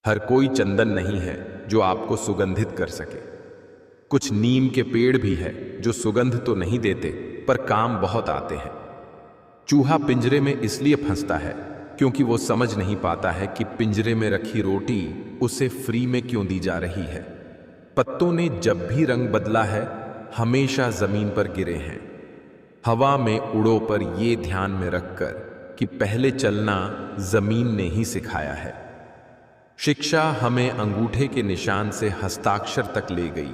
हर कोई चंदन नहीं है जो आपको सुगंधित कर सके। कुछ नीम के पेड़ भी है जो सुगंध तो नहीं देते पर काम बहुत आते हैं। चूहा पिंजरे में इसलिए फंसता है क्योंकि वो समझ नहीं पाता है कि पिंजरे में रखी रोटी उसे फ्री में क्यों दी जा रही है। पत्तों ने जब भी रंग बदला है हमेशा जमीन पर गिरे हैं। हवा में उड़ो पर ये ध्यान में रखकर कि पहले चलना जमीन ने ही सिखाया है। शिक्षा हमें अंगूठे के निशान से हस्ताक्षर तक ले गई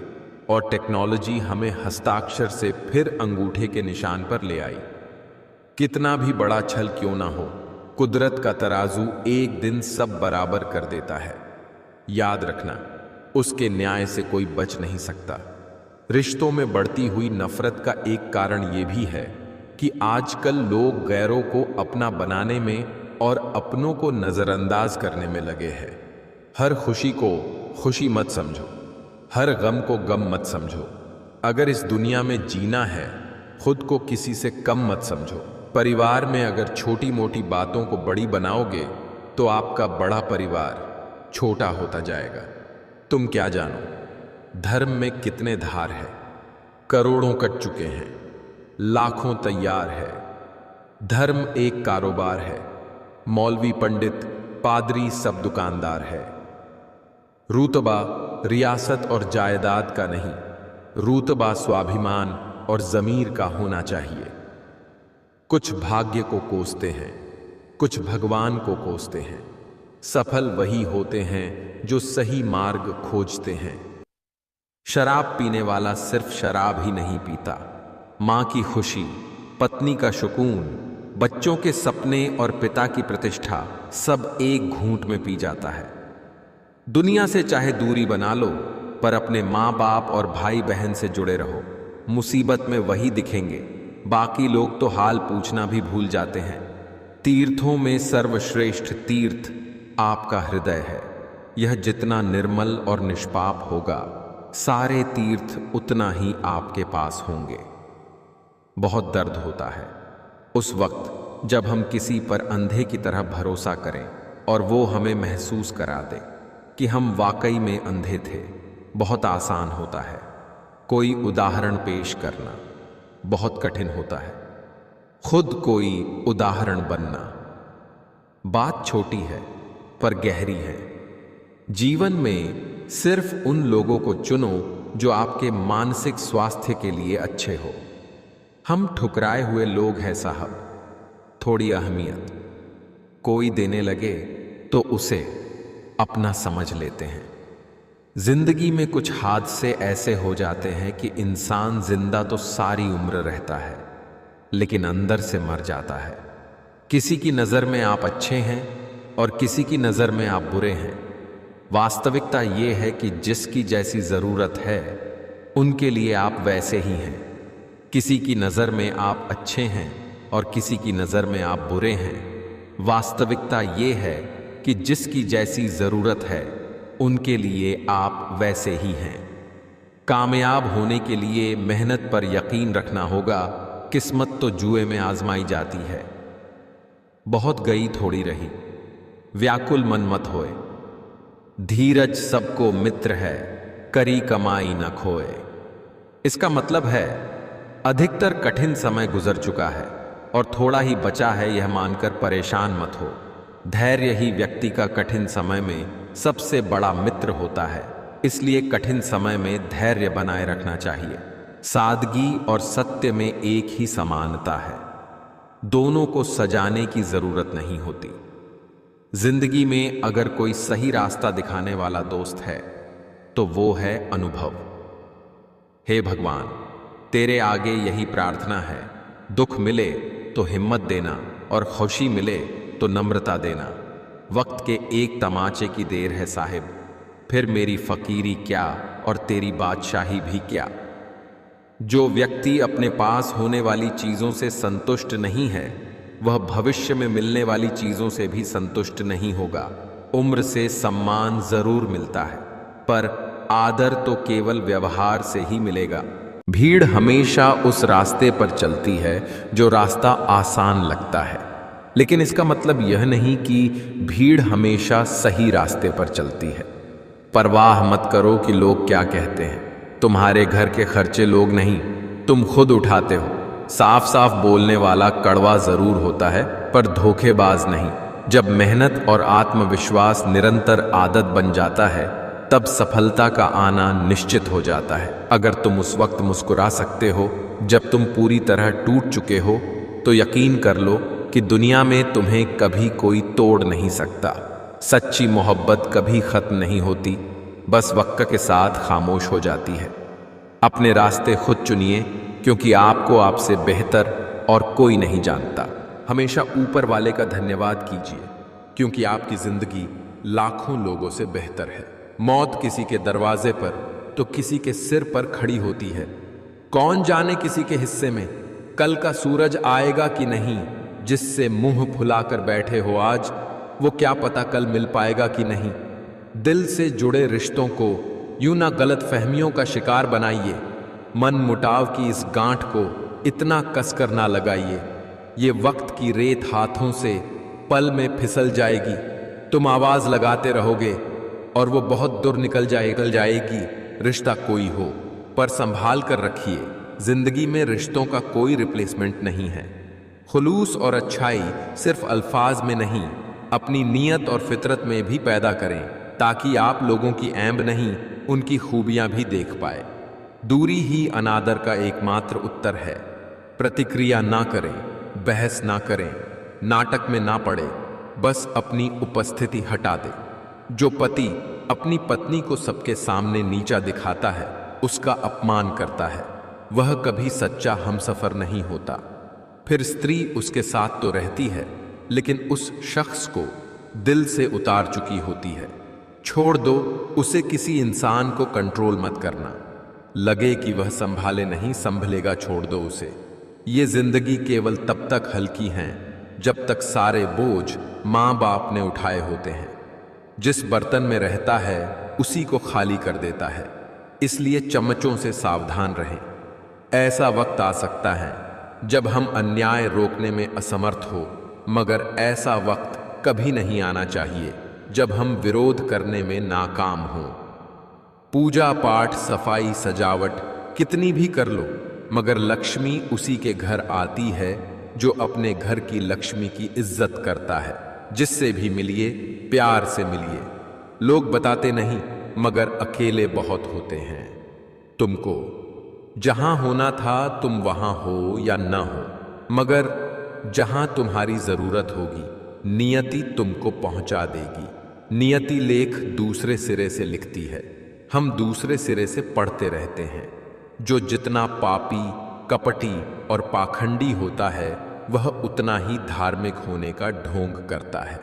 और टेक्नोलॉजी हमें हस्ताक्षर से फिर अंगूठे के निशान पर ले आई। कितना भी बड़ा छल क्यों ना हो, कुदरत का तराजू एक दिन सब बराबर कर देता है। याद रखना, उसके न्याय से कोई बच नहीं सकता। रिश्तों में बढ़ती हुई नफरत का एक कारण यह भी है कि आजकल लोग गैरों को अपना बनाने में और अपनों को नजरअंदाज करने में लगे हैं। हर खुशी को खुशी मत समझो, हर गम को गम मत समझो। अगर इस दुनिया में जीना है, खुद को किसी से कम मत समझो। परिवार में अगर छोटी मोटी बातों को बड़ी बनाओगे तो आपका बड़ा परिवार छोटा होता जाएगा। तुम क्या जानो धर्म में कितने धार है। करोड़ों कट चुके हैं, लाखों तैयार है। धर्म एक कारोबार है, मौलवी पंडित पादरी सब दुकानदार है। रुतबा रियासत और जायदाद का नहीं, रुतबा स्वाभिमान और जमीर का होना चाहिए। कुछ भाग्य को कोसते हैं, कुछ भगवान को कोसते हैं। सफल वही होते हैं जो सही मार्ग खोजते हैं। शराब पीने वाला सिर्फ शराब ही नहीं पीता, मां की खुशी, पत्नी का सुकून, बच्चों के सपने और पिता की प्रतिष्ठा सब एक घूंट में पी जाता है। दुनिया से चाहे दूरी बना लो पर अपने माँ बाप और भाई बहन से जुड़े रहो। मुसीबत में वही दिखेंगे, बाकी लोग तो हाल पूछना भी भूल जाते हैं। तीर्थों में सर्वश्रेष्ठ तीर्थ आपका हृदय है। यह जितना निर्मल और निष्पाप होगा, सारे तीर्थ उतना ही आपके पास होंगे। बहुत दर्द होता है उस वक्त जब हम किसी पर अंधे की तरह भरोसा करें और वो हमें महसूस करा दे कि हम वाकई में अंधे थे। बहुत आसान होता है कोई उदाहरण पेश करना, बहुत कठिन होता है खुद कोई उदाहरण बनना। बात छोटी है पर गहरी है। जीवन में सिर्फ उन लोगों को चुनो जो आपके मानसिक स्वास्थ्य के लिए अच्छे हो। हम ठुकराए हुए लोग हैं साहब, थोड़ी अहमियत कोई देने लगे तो उसे अपना समझ लेते हैं। जिंदगी में कुछ हादसे ऐसे हो जाते हैं कि इंसान जिंदा तो सारी उम्र रहता है लेकिन अंदर से मर जाता है। किसी की नज़र में आप अच्छे हैं और किसी की नज़र में आप बुरे हैं। वास्तविकता ये है कि जिसकी जैसी ज़रूरत है उनके लिए आप वैसे ही हैं। किसी की नज़र में आप अच्छे हैं और किसी की नज़र में आप बुरे हैं। वास्तविकता ये है कि जिसकी जैसी ज़रूरत है उनके लिए आप वैसे ही हैं। कामयाब होने के लिए मेहनत पर यकीन रखना होगा, किस्मत तो जुए में आजमाई जाती है। बहुत गई थोड़ी रही, व्याकुल मन मत होए। धीरज सबको मित्र है, करी कमाई न खोए। इसका मतलब है अधिकतर कठिन समय गुजर चुका है और थोड़ा ही बचा है, यह मानकर परेशान मत हो। धैर्य ही व्यक्ति का कठिन समय में सबसे बड़ा मित्र होता है, इसलिए कठिन समय में धैर्य बनाए रखना चाहिए। सादगी और सत्य में एक ही समानता है, दोनों को सजाने की जरूरत नहीं होती। जिंदगी में अगर कोई सही रास्ता दिखाने वाला दोस्त है तो वो है अनुभव। हे भगवान, तेरे आगे यही प्रार्थना है, दुख मिले तो हिम्मत देना और खुशी मिले तो नम्रता देना। वक्त के एक तमाचे की देर है साहिब, फिर मेरी फकीरी क्या और तेरी बादशाही भी क्या। जो व्यक्ति अपने पास होने वाली चीज़ों से संतुष्ट नहीं है वह भविष्य में मिलने वाली चीज़ों से भी संतुष्ट नहीं होगा। उम्र से सम्मान जरूर मिलता है पर आदर तो केवल व्यवहार से ही मिलेगा। भीड़ हमेशा उस रास्ते पर चलती है जो रास्ता आसान लगता है। लेकिन इसका मतलब यह नहीं कि भीड़ हमेशा सही रास्ते पर चलती है। परवाह मत करो कि लोग क्या कहते हैं। तुम्हारे घर के खर्चे लोग नहीं, तुम खुद उठाते हो। साफ साफ बोलने वाला कड़वा जरूर होता है, पर धोखेबाज नहीं। जब मेहनत और आत्मविश्वास निरंतर आदत बन जाता है, तब सफलता का आना निश्चित हो जाता है। अगर तुम उस वक्त मुस्कुरा सकते हो जब तुम पूरी तरह टूट चुके हो, तो यकीन कर लो कि दुनिया में तुम्हें कभी कोई तोड़ नहीं सकता। सच्ची मोहब्बत कभी खत्म नहीं होती, बस वक्त के साथ खामोश हो जाती है। अपने रास्ते खुद चुनिए, क्योंकि आपको आपसे बेहतर और कोई नहीं जानता। हमेशा ऊपर वाले का धन्यवाद कीजिए, क्योंकि आपकी जिंदगी लाखों लोगों से बेहतर है। मौत किसी के दरवाजे पर तो किसी के सिर पर खड़ी होती है। कौन जाने किसी के हिस्से में कल का सूरज आएगा कि नहीं। जिससे मुंह फुलाकर बैठे हो आज, वो क्या पता कल मिल पाएगा कि नहीं। दिल से जुड़े रिश्तों को यूं ना गलत फहमियों का शिकार बनाइए। मन मुटाव की इस गांठ को इतना कसकर ना लगाइए। ये वक्त की रेत हाथों से पल में फिसल जाएगी। तुम आवाज लगाते रहोगे और वो बहुत दूर निकल जाएगी। रिश्ता कोई हो, पर संभाल कर रखिए। जिंदगी में रिश्तों का कोई रिप्लेसमेंट नहीं है। खुलूस और अच्छाई सिर्फ अल्फाज में नहीं, अपनी नीयत और फितरत में भी पैदा करें, ताकि आप लोगों की ऐब नहीं, उनकी खूबियां भी देख पाए। दूरी ही अनादर का एकमात्र उत्तर है। प्रतिक्रिया ना करें, बहस ना करें, नाटक में ना पड़े, बस अपनी उपस्थिति हटा दें। जो पति अपनी पत्नी को सबके सामने नीचा दिखाता है, उसका अपमान करता है, वह कभी सच्चा हमसफर नहीं होता। फिर स्त्री उसके साथ तो रहती है, लेकिन उस शख्स को दिल से उतार चुकी होती है। छोड़ दो उसे, किसी इंसान को कंट्रोल मत करना। लगे कि वह संभाले नहीं, संभलेगा, छोड़ दो उसे। ये जिंदगी केवल तब तक हल्की है जब तक सारे बोझ माँ बाप ने उठाए होते हैं। जिस बर्तन में रहता है उसी को खाली कर देता है, इसलिए चम्मचों से सावधान रहें। ऐसा वक्त आ सकता है जब हम अन्याय रोकने में असमर्थ हो, मगर ऐसा वक्त कभी नहीं आना चाहिए जब हम विरोध करने में नाकाम हों। पूजा पाठ, सफाई, सजावट कितनी भी कर लो, मगर लक्ष्मी उसी के घर आती है जो अपने घर की लक्ष्मी की इज्जत करता है। जिससे भी मिलिए, प्यार से मिलिए। लोग बताते नहीं, मगर अकेले बहुत होते हैं। तुमको जहां होना था तुम वहां हो या ना हो, मगर जहां तुम्हारी जरूरत होगी नियति तुमको पहुंचा देगी। नियति लेख दूसरे सिरे से लिखती है, हम दूसरे सिरे से पढ़ते रहते हैं। जो जितना पापी, कपटी और पाखंडी होता है, वह उतना ही धार्मिक होने का ढोंग करता है।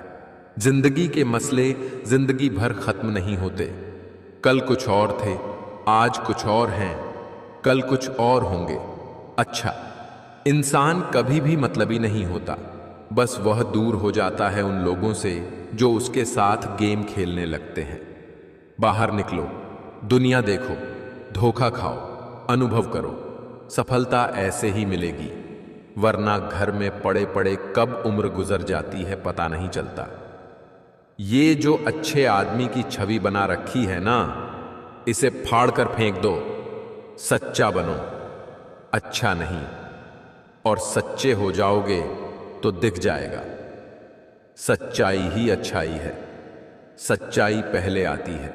जिंदगी के मसले जिंदगी भर खत्म नहीं होते। कल कुछ और थे, आज कुछ और हैं, कल कुछ और होंगे। अच्छा, इंसान कभी भी मतलबी नहीं होता, बस वह दूर हो जाता है उन लोगों से जो उसके साथ गेम खेलने लगते हैं। बाहर निकलो, दुनिया देखो, धोखा खाओ, अनुभव करो। सफलता ऐसे ही मिलेगी, वरना घर में पड़े पड़े कब उम्र गुजर जाती है पता नहीं चलता। ये जो अच्छे आदमी की छवि बना रखी है ना, इसे फाड़ कर फेंक दो। सच्चा बनो, अच्छा नहीं। और सच्चे हो जाओगे तो दिख जाएगा। सच्चाई ही अच्छाई है, सच्चाई पहले आती है।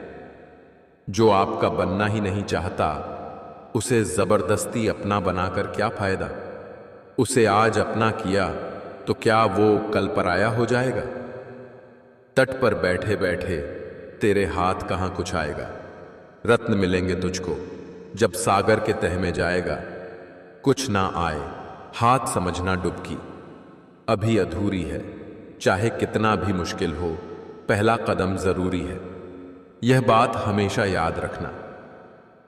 जो आपका बनना ही नहीं चाहता, उसे जबरदस्ती अपना बनाकर क्या फायदा। उसे आज अपना किया तो क्या वो कल पराया हो जाएगा। तट पर बैठे बैठे तेरे हाथ कहां कुछ आएगा। रत्न मिलेंगे तुझको जब सागर के तह में जाएगा। कुछ ना आए हाथ समझना डुबकी, अभी अधूरी है। चाहे कितना भी मुश्किल हो, पहला कदम जरूरी है। यह बात हमेशा याद रखना।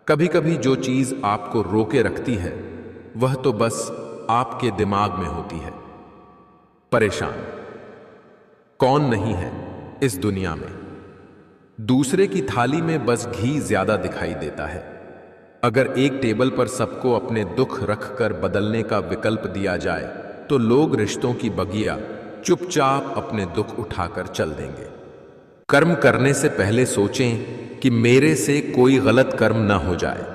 कभी कभी जो चीज आपको रोके रखती है, वह तो बस आपके दिमाग में होती है। परेशान कौन नहीं है इस दुनिया में। दूसरे की थाली में बस घी ज्यादा दिखाई देता है। अगर एक टेबल पर सबको अपने दुख रखकर बदलने का विकल्प दिया जाए, तो लोग रिश्तों की बगिया चुपचाप अपने दुख उठाकर चल देंगे। कर्म करने से पहले सोचें कि मेरे से कोई गलत कर्म न हो जाए,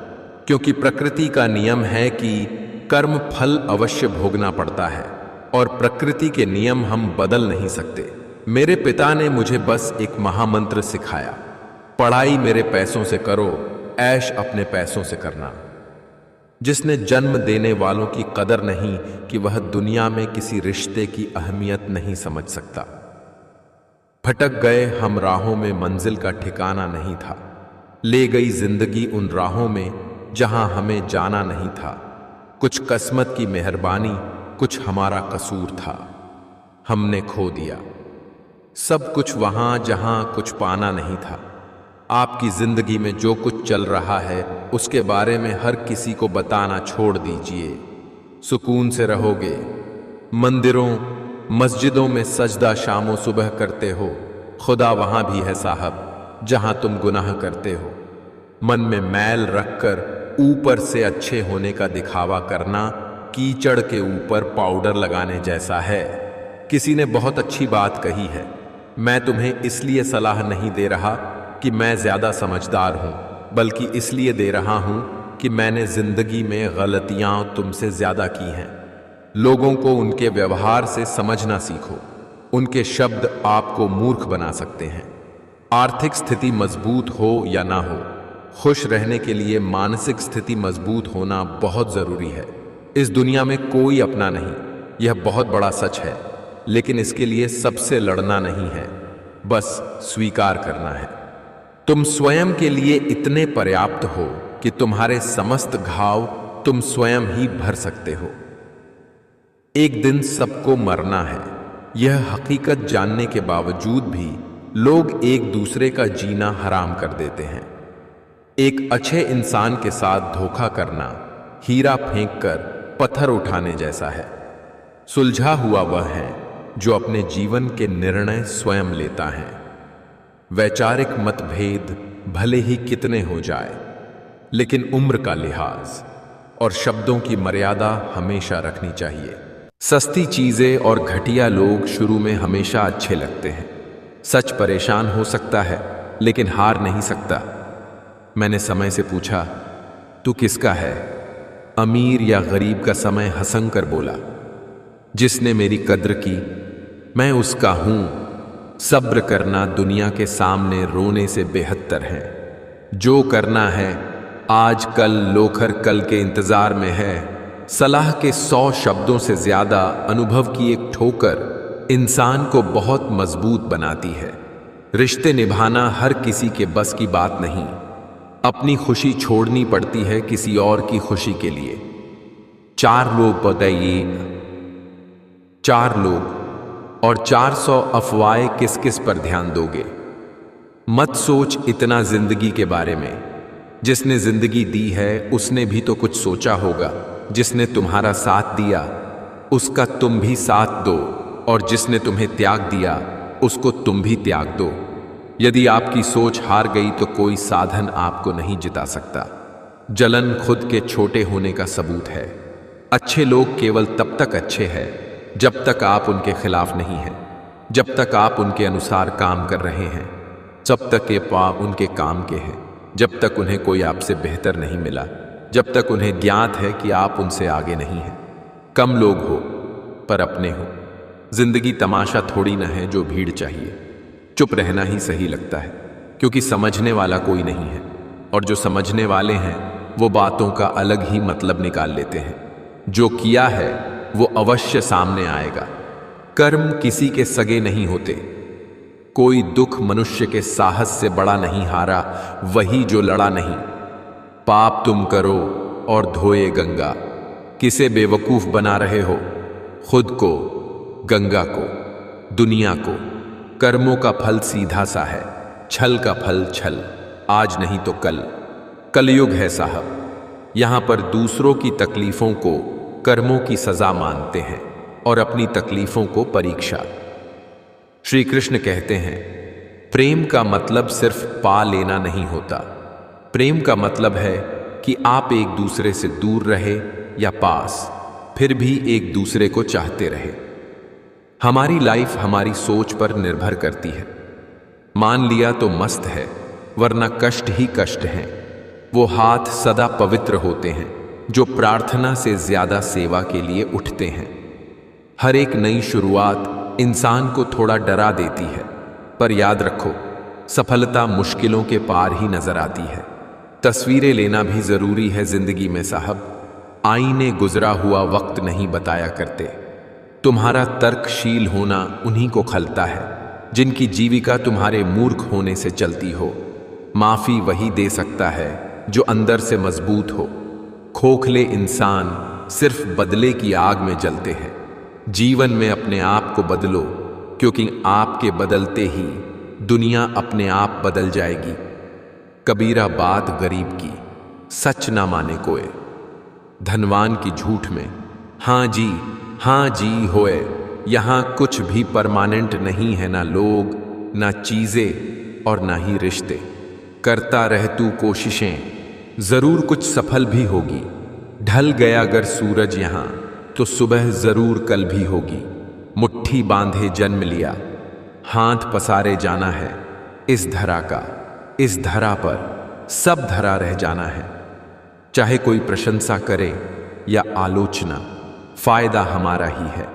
क्योंकि प्रकृति का नियम है कि कर्म फल अवश्य भोगना पड़ता है और प्रकृति के नियम हम बदल नहीं सकते। मेरे पिता ने मुझे बस एक महामंत्र सिखाया, पढ़ाई मेरे पैसों से करो, ऐश अपने पैसों से करना। जिसने जन्म देने वालों की कदर नहीं कि वह दुनिया में किसी रिश्ते की अहमियत नहीं समझ सकता। भटक गए हम राहों में, मंजिल का ठिकाना नहीं था। ले गई जिंदगी उन राहों में जहां हमें जाना नहीं था। कुछ किस्मत की मेहरबानी, कुछ हमारा कसूर था। हमने खो दिया सब कुछ वहां जहां कुछ पाना नहीं था। आपकी जिंदगी में जो कुछ चल रहा है उसके बारे में हर किसी को बताना छोड़ दीजिए। सुकून से रहोगे। मंदिरों मस्जिदों में सजदा शामो सुबह करते हो, खुदा वहां भी है साहब जहां तुम गुनाह करते हो। मन में मैल रखकर ऊपर से अच्छे होने का दिखावा करना कीचड़ के ऊपर पाउडर लगाने जैसा है। किसी ने बहुत अच्छी बात कही है, मैं तुम्हें इसलिए सलाह नहीं दे रहा कि मैं ज्यादा समझदार हूं, बल्कि इसलिए दे रहा हूं कि मैंने जिंदगी में गलतियां तुमसे ज्यादा की हैं। लोगों को उनके व्यवहार से समझना सीखो। उनके शब्द आपको मूर्ख बना सकते हैं। आर्थिक स्थिति मजबूत हो या ना हो, खुश रहने के लिए मानसिक स्थिति मजबूत होना बहुत जरूरी है। इस दुनिया में कोई अपना नहीं, यह बहुत बड़ा सच है, लेकिन इसके लिए सबसे लड़ना नहीं है, बस स्वीकार करना है। तुम स्वयं के लिए इतने पर्याप्त हो कि तुम्हारे समस्त घाव तुम स्वयं ही भर सकते हो। एक दिन सबको मरना है, यह हकीकत जानने के बावजूद भी लोग एक दूसरे का जीना हराम कर देते हैं। एक अच्छे इंसान के साथ धोखा करना हीरा फेंककर पत्थर उठाने जैसा है। सुलझा हुआ वह है जो अपने जीवन के निर्णय स्वयं लेता है। वैचारिक मतभेद भले ही कितने हो जाए, लेकिन उम्र का लिहाज और शब्दों की मर्यादा हमेशा रखनी चाहिए। सस्ती चीजें और घटिया लोग शुरू में हमेशा अच्छे लगते हैं। सच परेशान हो सकता है, लेकिन हार नहीं सकता। मैंने समय से पूछा, तू किसका है? अमीर या गरीब का समय हंस कर बोला, जिसने मेरी कद्र की मैं उसका हूं। सब्र करना दुनिया के सामने रोने से बेहतर है। जो करना है आज कल लोखर कल के इंतजार में है। सलाह के 100 शब्दों से ज्यादा अनुभव की एक ठोकर इंसान को बहुत मजबूत बनाती है। रिश्ते निभाना हर किसी के बस की बात नहीं। अपनी खुशी छोड़नी पड़ती है किसी और की खुशी के लिए। 4 लोग बताइए, 4 लोग और 400 अफवाहें किस किस पर ध्यान दोगे? मत सोच इतना जिंदगी के बारे में। जिसने जिंदगी दी है उसने भी तो कुछ सोचा होगा। जिसने तुम्हारा साथ दिया उसका तुम भी साथ दो, और जिसने तुम्हें त्याग दिया उसको तुम भी त्याग दो। यदि आपकी सोच हार गई तो कोई साधन आपको नहीं जिता सकता। जलन खुद के छोटे होने का सबूत है। अच्छे लोग केवल तब तक अच्छे हैं जब तक आप उनके खिलाफ नहीं हैं, जब तक आप उनके अनुसार काम कर रहे हैं, जब तक ये पाप उनके काम के हैं, जब तक उन्हें कोई आपसे बेहतर नहीं मिला, जब तक उन्हें ज्ञात है कि आप उनसे आगे नहीं हैं। कम लोग हो पर अपने हो। जिंदगी तमाशा थोड़ी न है जो भीड़ चाहिए। चुप रहना ही सही लगता है, क्योंकि समझने वाला कोई नहीं है, और जो समझने वाले हैं वो बातों का अलग ही मतलब निकाल लेते हैं। जो किया है वो अवश्य सामने आएगा। कर्म किसी के सगे नहीं होते। कोई दुख मनुष्य के साहस से बड़ा नहीं हारा वही जो लड़ा नहीं। पाप तुम करो और धोए गंगा। किसे बेवकूफ बना रहे हो? खुद को, गंगा को, दुनिया को। कर्मों का फल सीधा सा है, छल का फल छल। आज नहीं तो कल। कलयुग है साहब। यहां पर दूसरों की तकलीफों को कर्मों की सजा मानते हैं और अपनी तकलीफों को परीक्षा। श्री कृष्ण कहते हैं, प्रेम का मतलब सिर्फ पा लेना नहीं होता। प्रेम का मतलब है कि आप एक दूसरे से दूर रहे या पास, फिर भी एक दूसरे को चाहते रहे। हमारी लाइफ हमारी सोच पर निर्भर करती है। मान लिया तो मस्त है, वरना कष्ट ही कष्ट हैं। वो हाथ सदा पवित्र होते हैं जो प्रार्थना से ज्यादा सेवा के लिए उठते हैं। हर एक नई शुरुआत इंसान को थोड़ा डरा देती है, पर याद रखो, सफलता मुश्किलों के पार ही नजर आती है। तस्वीरें लेना भी जरूरी है जिंदगी में साहब, आईने गुजरा हुआ वक्त नहीं बताया करते। तुम्हारा तर्कशील होना उन्हीं को खलता है जिनकी जीविका तुम्हारे मूर्ख होने से चलती हो। माफी वही दे सकता है जो अंदर से मजबूत हो। खोखले इंसान सिर्फ बदले की आग में जलते हैं। जीवन में अपने आप को बदलो, क्योंकि आपके बदलते ही दुनिया अपने आप बदल जाएगी। कबीरा बात गरीब की, सच ना माने कोई। धनवान की झूठ में हाँ जी होए। यहां कुछ भी परमानेंट नहीं है, ना लोग, ना चीजें और ना ही रिश्ते। करता रह तू कोशिशें, जरूर कुछ सफल भी होगी। ढल गया अगर सूरज यहां तो सुबह जरूर कल भी होगी। मुट्ठी बांधे जन्म लिया, हाथ पसारे जाना है। इस धरा का, इस धरा पर सब धरा रह जाना है। चाहे कोई प्रशंसा करे या आलोचना, फायदा हमारा ही है,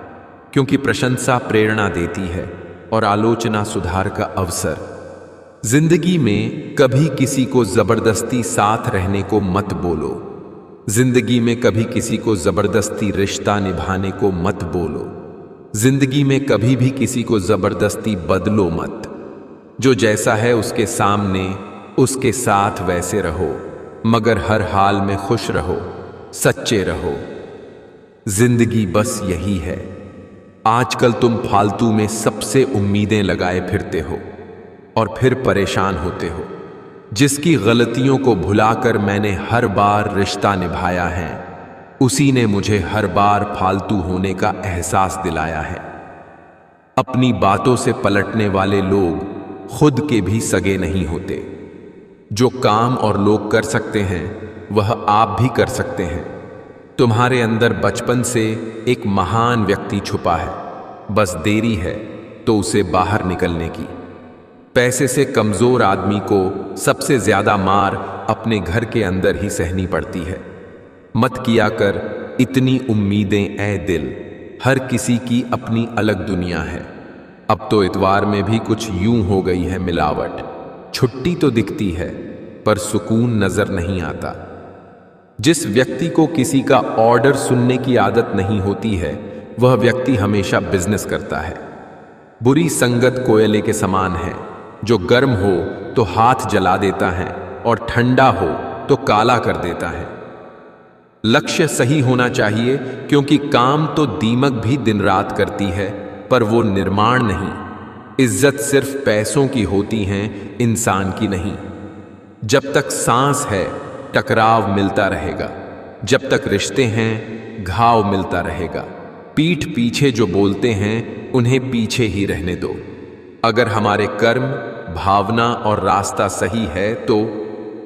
क्योंकि प्रशंसा प्रेरणा देती है और आलोचना सुधार का अवसर। जिंदगी में कभी किसी को जबरदस्ती साथ रहने को मत बोलो। जिंदगी में कभी किसी को जबरदस्ती रिश्ता निभाने को मत बोलो। जिंदगी में कभी भी किसी को जबरदस्ती बदलो मत। जो जैसा है उसके सामने उसके साथ वैसे रहो, मगर हर हाल में खुश रहो, सच्चे रहो। जिंदगी बस यही है। आजकल तुम फालतू में सबसे उम्मीदें लगाए फिरते हो और फिर परेशान होते हो। जिसकी गलतियों को भुलाकर मैंने हर बार रिश्ता निभाया है, उसी ने मुझे हर बार फालतू होने का एहसास दिलाया है। अपनी बातों से पलटने वाले लोग खुद के भी सगे नहीं होते। जो काम और लोग कर सकते हैं वह आप भी कर सकते हैं। तुम्हारे अंदर बचपन से एक महान व्यक्ति छुपा है, बस देरी है तो उसे बाहर निकलने की। पैसे से कमजोर आदमी को सबसे ज्यादा मार अपने घर के अंदर ही सहनी पड़ती है। मत किया कर इतनी उम्मीदें ऐ दिल, हर किसी की अपनी अलग दुनिया है। अब तो इतवार में भी कुछ यूं हो गई है मिलावट। छुट्टी तो दिखती है पर सुकून नजर नहीं आता। जिस व्यक्ति को किसी का ऑर्डर सुनने की आदत नहीं होती है, वह व्यक्ति हमेशा बिजनेस करता है। बुरी संगत कोयले के समान है, जो गर्म हो तो हाथ जला देता है और ठंडा हो तो काला कर देता है। लक्ष्य सही होना चाहिए, क्योंकि काम तो दीमक भी दिन रात करती है, पर वो निर्माण नहीं। इज्जत सिर्फ पैसों की होती है, इंसान की नहीं। जब तक सांस है टकराव मिलता रहेगा, जब तक रिश्ते हैं घाव मिलता रहेगा। पीठ पीछे जो बोलते हैं उन्हें पीछे ही रहने दो। अगर हमारे कर्म, भावना और रास्ता सही है तो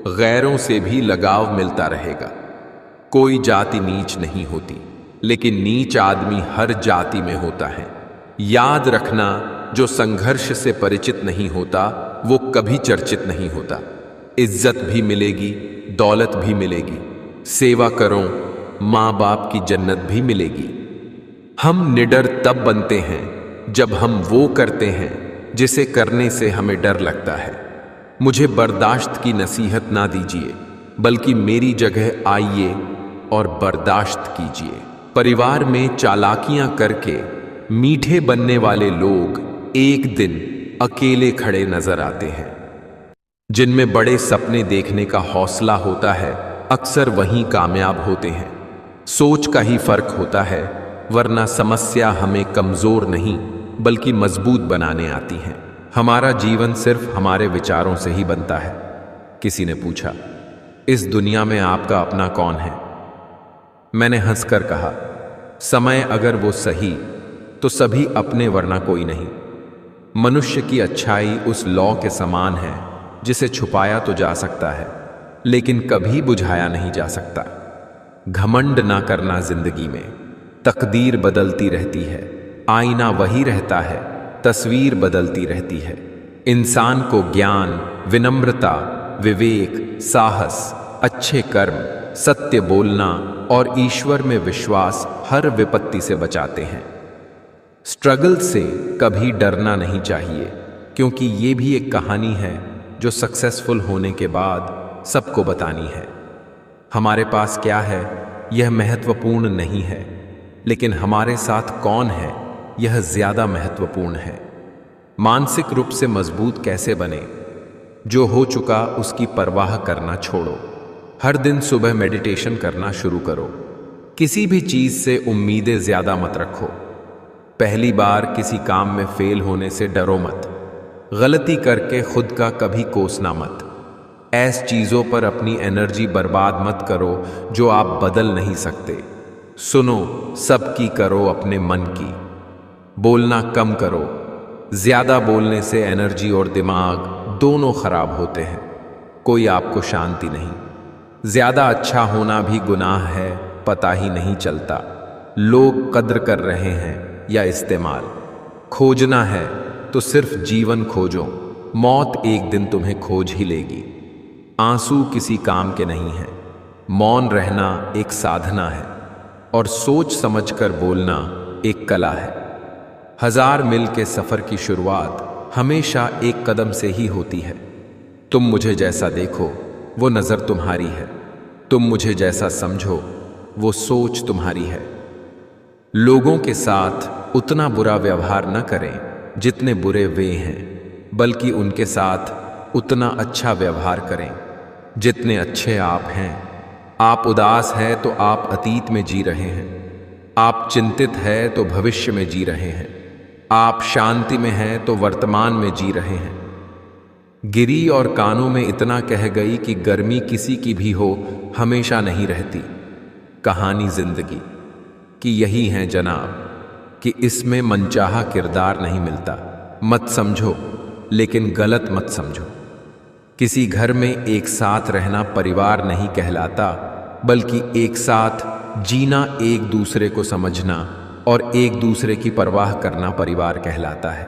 गैरों से भी लगाव मिलता रहेगा। कोई जाति नीच नहीं होती, लेकिन नीच आदमी हर जाति में होता है। याद रखना, जो संघर्ष से परिचित नहीं होता वो कभी चर्चित नहीं होता। इज्जत भी मिलेगी, दौलत भी मिलेगी। सेवा करो, माँ बाप की जन्नत भी मिलेगी। हम निडर तब बनते हैं जब हम वो करते हैं जिसे करने से हमें डर लगता है। मुझे बर्दाश्त की नसीहत ना दीजिए, बल्कि मेरी जगह आइए और बर्दाश्त कीजिए। परिवार में चालाकियां करके मीठे बनने वाले लोग एक दिन अकेले खड़े नजर आते हैं। जिनमें बड़े सपने देखने का हौसला होता है, अक्सर वहीं कामयाब होते हैं। सोच का ही फर्क होता है, वरना समस्या हमें कमजोर नहीं बल्कि मजबूत बनाने आती हैं। हमारा जीवन सिर्फ हमारे विचारों से ही बनता है। किसी ने पूछा, इस दुनिया में आपका अपना कौन है? मैंने हंसकर कहा, समय अगर वो सही तो सभी अपने, वरना कोई नहीं। मनुष्य की अच्छाई उस लौ के समान है जिसे छुपाया तो जा सकता है, लेकिन कभी बुझाया नहीं जा सकता। घमंड ना करना जिंदगी में, तकदीर बदलती रहती है। आईना वही रहता है, तस्वीर बदलती रहती है। इंसान को ज्ञान, विनम्रता, विवेक, साहस, अच्छे कर्म, सत्य बोलना और ईश्वर में विश्वास हर विपत्ति से बचाते हैं। स्ट्रगल से कभी डरना नहीं चाहिए, क्योंकि ये भी एक कहानी है जो सक्सेसफुल होने के बाद सबको बतानी है। हमारे पास क्या है यह महत्वपूर्ण नहीं है, लेकिन हमारे साथ कौन है यह ज्यादा महत्वपूर्ण है। मानसिक रूप से मजबूत कैसे बने? जो हो चुका उसकी परवाह करना छोड़ो। हर दिन सुबह मेडिटेशन करना शुरू करो। किसी भी चीज से उम्मीदें ज्यादा मत रखो। पहली बार किसी काम में फेल होने से डरो मत। गलती करके खुद का कभी कोसना मत। ऐसी चीजों पर अपनी एनर्जी बर्बाद मत करो जो आप बदल नहीं सकते। सुनो सबकी, करो अपने मन की। बोलना कम करो। ज्यादा बोलने से एनर्जी और दिमाग दोनों खराब होते हैं। कोई आपको शांति नहीं। ज्यादा अच्छा होना भी गुनाह है, पता ही नहीं चलता। लोग कद्र कर रहे हैं या इस्तेमाल। खोजना है तो सिर्फ जीवन खोजो, मौत एक दिन तुम्हें खोज ही लेगी। आंसू किसी काम के नहीं है। मौन रहना एक साधना है और सोच समझकर बोलना एक कला है। 1000 मील के सफर की शुरुआत हमेशा एक कदम से ही होती है। तुम मुझे जैसा देखो वो नजर तुम्हारी है। तुम मुझे जैसा समझो वो सोच तुम्हारी है। लोगों के साथ उतना बुरा व्यवहार न करें जितने बुरे वे हैं, बल्कि उनके साथ उतना अच्छा व्यवहार करें जितने अच्छे आप हैं। आप उदास हैं तो आप अतीत में जी रहे हैं। आप चिंतित हैं तो भविष्य में जी रहे हैं। आप शांति में हैं तो वर्तमान में जी रहे हैं। गिरी और कानों में इतना कह गई कि गर्मी किसी की भी हो हमेशा नहीं रहती। कहानी जिंदगी की यही है जनाब, कि इसमें मनचाहा किरदार नहीं मिलता। मत समझो, लेकिन गलत मत समझो। किसी घर में एक साथ रहना परिवार नहीं कहलाता, बल्कि एक साथ जीना, एक दूसरे को समझना और एक दूसरे की परवाह करना परिवार कहलाता है।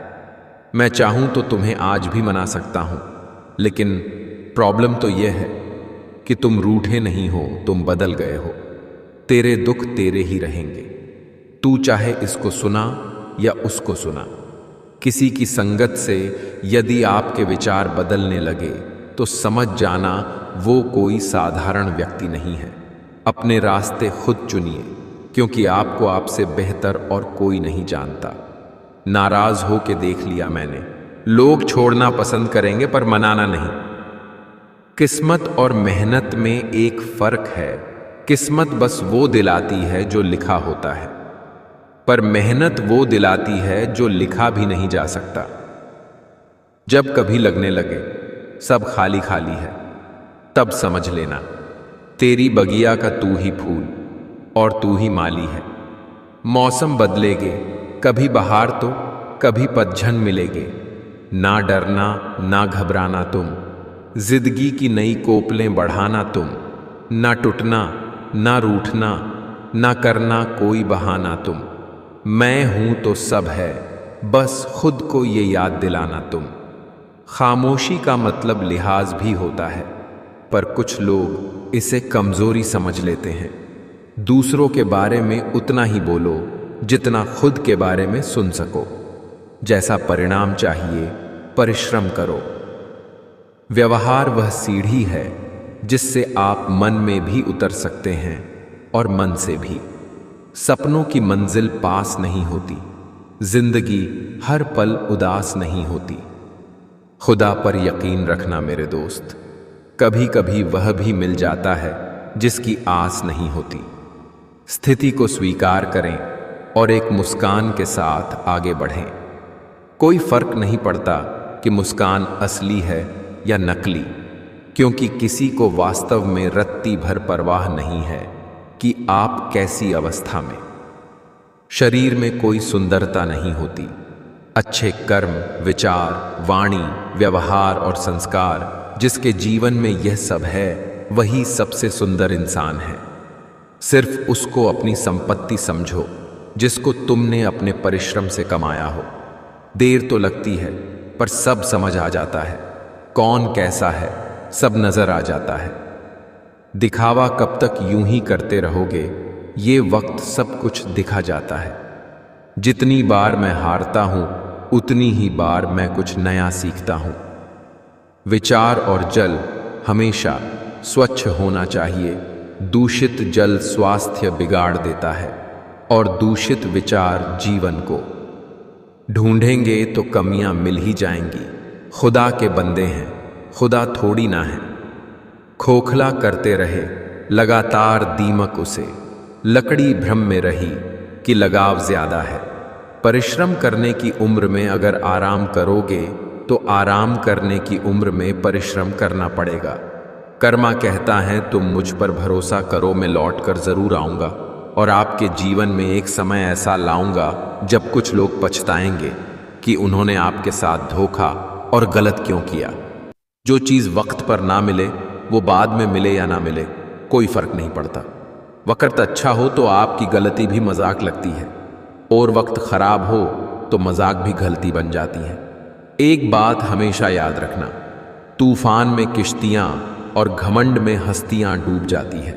मैं चाहूं तो तुम्हें आज भी मना सकता हूं, लेकिन प्रॉब्लम तो यह है कि तुम रूठे नहीं हो, तुम बदल गए हो। तेरे दुख तेरे ही रहेंगे। तू चाहे इसको सुना या उसको सुना। किसी की संगत से यदि आपके विचार बदलने लगे तो समझ जाना वो कोई साधारण व्यक्ति नहीं है। अपने रास्ते खुद चुनिए, क्योंकि आपको आपसे बेहतर और कोई नहीं जानता। नाराज हो के देख लिया मैंने। लोग छोड़ना पसंद करेंगे पर मनाना नहीं। किस्मत और मेहनत में एक फर्क है। किस्मत बस वो दिलाती है जो लिखा होता है, पर मेहनत वो दिलाती है जो लिखा भी नहीं जा सकता। जब कभी लगने लगे सब खाली खाली है, तब समझ लेना तेरी बगिया का तू ही फूल और तू ही माली है। मौसम बदलेगे, कभी बहार तो कभी पतझड़ मिलेगे। ना डरना ना घबराना तुम, जिंदगी की नई कोपलें बढ़ाना तुम। ना टूटना ना रूठना, ना करना कोई बहाना तुम। मैं हूं तो सब है, बस खुद को ये याद दिलाना तुम। खामोशी का मतलब लिहाज भी होता है, पर कुछ लोग इसे कमजोरी समझ लेते हैं। दूसरों के बारे में उतना ही बोलो जितना खुद के बारे में सुन सको। जैसा परिणाम चाहिए परिश्रम करो। व्यवहार वह सीढ़ी है जिससे आप मन में भी उतर सकते हैं और मन से भी। सपनों की मंजिल पास नहीं होती। जिंदगी हर पल उदास नहीं होती। खुदा पर यकीन रखना मेरे दोस्त, कभी कभी वह भी मिल जाता है जिसकी आस नहीं होती। स्थिति को स्वीकार करें और एक मुस्कान के साथ आगे बढ़ें। कोई फर्क नहीं पड़ता कि मुस्कान असली है या नकली, क्योंकि किसी को वास्तव में रत्ती भर परवाह नहीं है कि आप कैसी अवस्था में। शरीर में कोई सुंदरता नहीं होती। अच्छे कर्म, विचार, वाणी, व्यवहार और संस्कार जिसके जीवन में यह सब है, वही सबसे सुंदर इंसान है। सिर्फ उसको अपनी संपत्ति समझो, जिसको तुमने अपने परिश्रम से कमाया हो। देर तो लगती है पर सब समझ आ जाता है, कौन कैसा है सब नजर आ जाता है। दिखावा कब तक यूं ही करते रहोगे, ये वक्त सब कुछ दिखा जाता है। जितनी बार मैं हारता हूं उतनी ही बार मैं कुछ नया सीखता हूं। विचार और जल हमेशा स्वच्छ होना चाहिए। दूषित जल स्वास्थ्य बिगाड़ देता है और दूषित विचार जीवन को। ढूंढेंगे तो कमियां मिल ही जाएंगी। खुदा के बंदे हैं, खुदा थोड़ी ना है। खोखला करते रहे लगातार दीमक उसे, लकड़ी भ्रम में रही कि लगाव ज्यादा है। परिश्रम करने की उम्र में अगर आराम करोगे तो आराम करने की उम्र में परिश्रम करना पड़ेगा। कर्मा कहता है तुम मुझ पर भरोसा करो, मैं लौट कर जरूर आऊंगा और आपके जीवन में एक समय ऐसा लाऊंगा जब कुछ लोग पछताएंगे कि उन्होंने आपके साथ धोखा और गलत क्यों किया। जो चीज वक्त पर ना मिले वो बाद में मिले या ना मिले कोई फर्क नहीं पड़ता। वक्त अच्छा हो तो आपकी गलती भी मजाक लगती है और वक्त खराब हो तो मजाक भी गलती बन जाती है। एक बात हमेशा याद रखना, तूफान में किश्तियां और घमंड में हस्तियां डूब जाती है।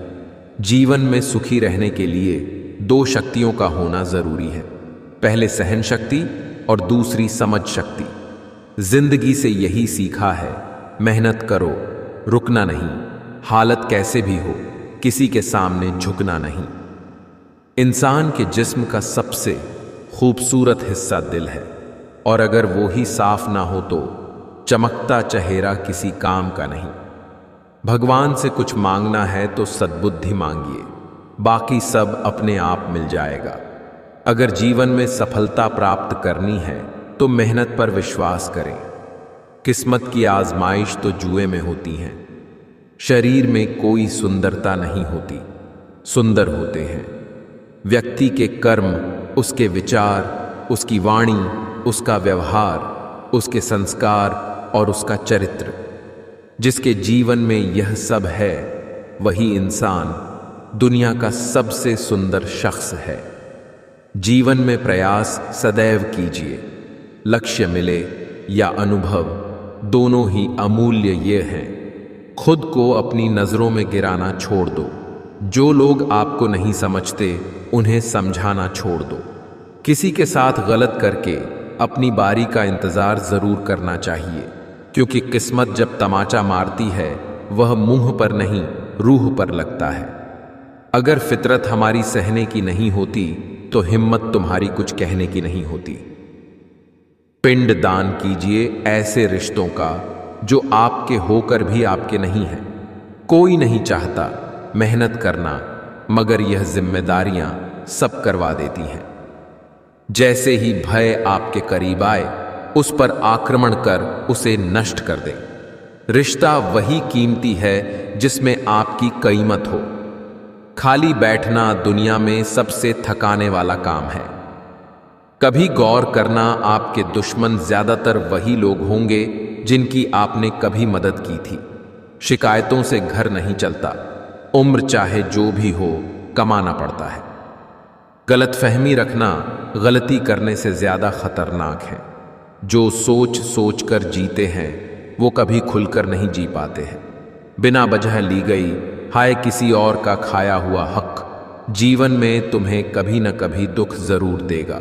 जीवन में सुखी रहने के लिए दो शक्तियों का होना जरूरी है, पहले सहन शक्ति और दूसरी समझ शक्ति। जिंदगी से यही सीखा है, मेहनत करो, रुकना नहीं, हालत कैसे भी हो किसी के सामने झुकना नहीं। इंसान के जिस्म का सबसे खूबसूरत हिस्सा दिल है और अगर वो ही साफ ना हो तो चमकता चेहरा किसी काम का नहीं। भगवान से कुछ मांगना है तो सद्बुद्धि मांगिए, बाकी सब अपने आप मिल जाएगा। अगर जीवन में सफलता प्राप्त करनी है तो मेहनत पर विश्वास करें। किस्मत की आजमाइश तो जुए में होती है। शरीर में कोई सुंदरता नहीं होती, सुंदर होते हैं व्यक्ति के कर्म, उसके विचार, उसकी वाणी, उसका व्यवहार, उसके संस्कार और उसका चरित्र। जिसके जीवन में यह सब है वही इंसान दुनिया का सबसे सुंदर शख्स है। जीवन में प्रयास सदैव कीजिए। लक्ष्य मिले या अनुभव, दोनों ही अमूल्य ये हैं। खुद को अपनी नजरों में गिराना छोड़ दो। जो लोग आपको नहीं समझते उन्हें समझाना छोड़ दो। किसी के साथ गलत करके अपनी बारी का इंतजार जरूर करना चाहिए, क्योंकि किस्मत जब तमाचा मारती है वह मुंह पर नहीं रूह पर लगता है। अगर फितरत हमारी सहने की नहीं होती तो हिम्मत तुम्हारी कुछ कहने की नहीं होती। पिंड दान कीजिए ऐसे रिश्तों का जो आपके होकर भी आपके नहीं हैं। कोई नहीं चाहता मेहनत करना, मगर यह जिम्मेदारियां सब करवा देती हैं। जैसे ही भय आपके करीब आए उस पर आक्रमण कर उसे नष्ट कर दें। रिश्ता वही कीमती है जिसमें आपकी कीमत हो। खाली बैठना दुनिया में सबसे थकाने वाला काम है। कभी गौर करना, आपके दुश्मन ज्यादातर वही लोग होंगे जिनकी आपने कभी मदद की थी। शिकायतों से घर नहीं चलता। उम्र चाहे जो भी हो कमाना पड़ता है। गलतफहमी रखना गलती करने से ज्यादा खतरनाक है। जो सोच सोच कर जीते हैं वो कभी खुलकर नहीं जी पाते हैं। बिना वजह ली गई हाय किसी और का खाया हुआ हक जीवन में तुम्हें कभी न कभी दुख जरूर देगा।